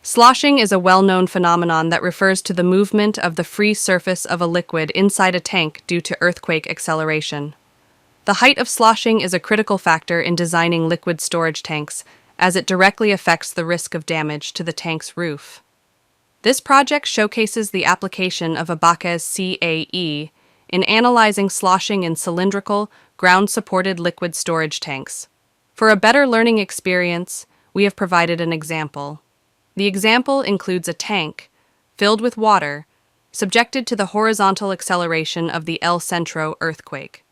Sloshing is a well-known phenomenon that refers to the movement of the free surface of a liquid inside a tank due to earthquake acceleration. The height of sloshing is a critical factor in designing liquid storage tanks, as it directly affects the risk of damage to the tank's roof. This project showcases the application of Abaqus CAE in analyzing sloshing in cylindrical, ground-supported liquid storage tanks. For a better learning experience, we have provided an example. The example includes a tank, filled with water, subjected to the horizontal acceleration of the El-Centro earthquake.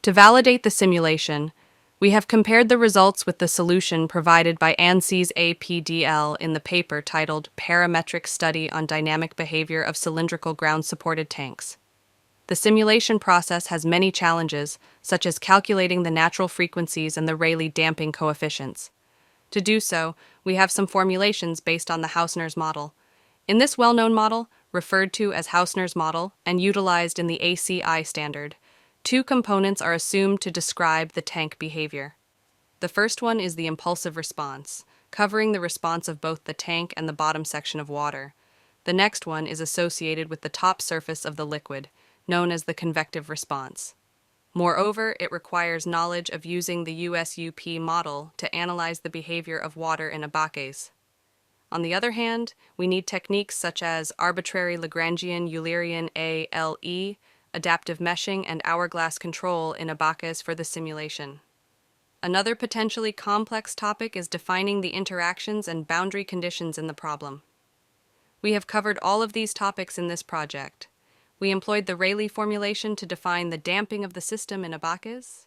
To validate the simulation, we have compared the results with the solution provided by ANSY's APDL in the paper titled Parametric Study on Dynamic Behavior of Cylindrical Ground-Supported Tanks. The simulation process has many challenges, such as calculating the natural frequencies and the Rayleigh damping coefficients. To do so, we have some formulations based on the Hausner's model. In this well-known model, referred to as Hausner's model and utilized in the ACI standard, two components are assumed to describe the tank behavior. The first one is the impulsive response, covering the response of both the tank and the bottom section of water. The next one is associated with the top surface of the liquid, known as the convective response. Moreover, it requires knowledge of using the USUP model to analyze the behavior of water in Abaqus. On the other hand, we need techniques such as arbitrary Lagrangian Eulerian ALE, adaptive meshing, and hourglass control in Abaqus for the simulation. Another potentially complex topic is defining the interactions and boundary conditions in the problem. We have covered all of these topics in this project. We employed the Rayleigh formulation to define the damping of the system in Abaqus.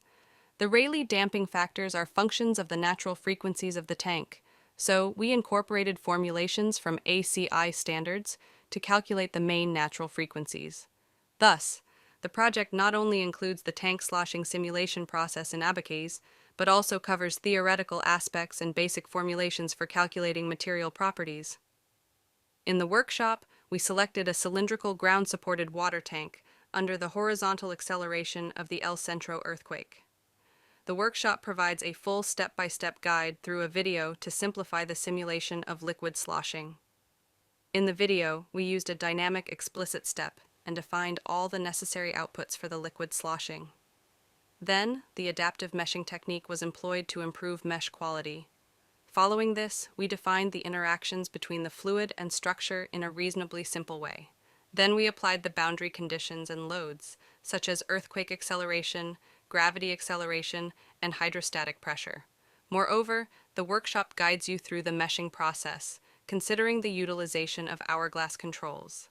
The Rayleigh damping factors are functions of the natural frequencies of the tank, so we incorporated formulations from ACI standards to calculate the main natural frequencies. Thus, the project not only includes the tank sloshing simulation process in Abaqus, but also covers theoretical aspects and basic formulations for calculating material properties. In the workshop, we selected a cylindrical ground-supported water tank under the horizontal acceleration of the El-Centro earthquake. The workshop provides a full step-by-step guide through a video to simplify the simulation of liquid sloshing. In the video, we used a dynamic explicit step and defined all the necessary outputs for the liquid sloshing. Then, the adaptive meshing technique was employed to improve mesh quality. Following this, we defined the interactions between the fluid and structure in a reasonably simple way. Then we applied the boundary conditions and loads, such as earthquake acceleration, gravity acceleration, and hydrostatic pressure. Moreover, the workshop guides you through the meshing process, considering the utilization of hourglass controls.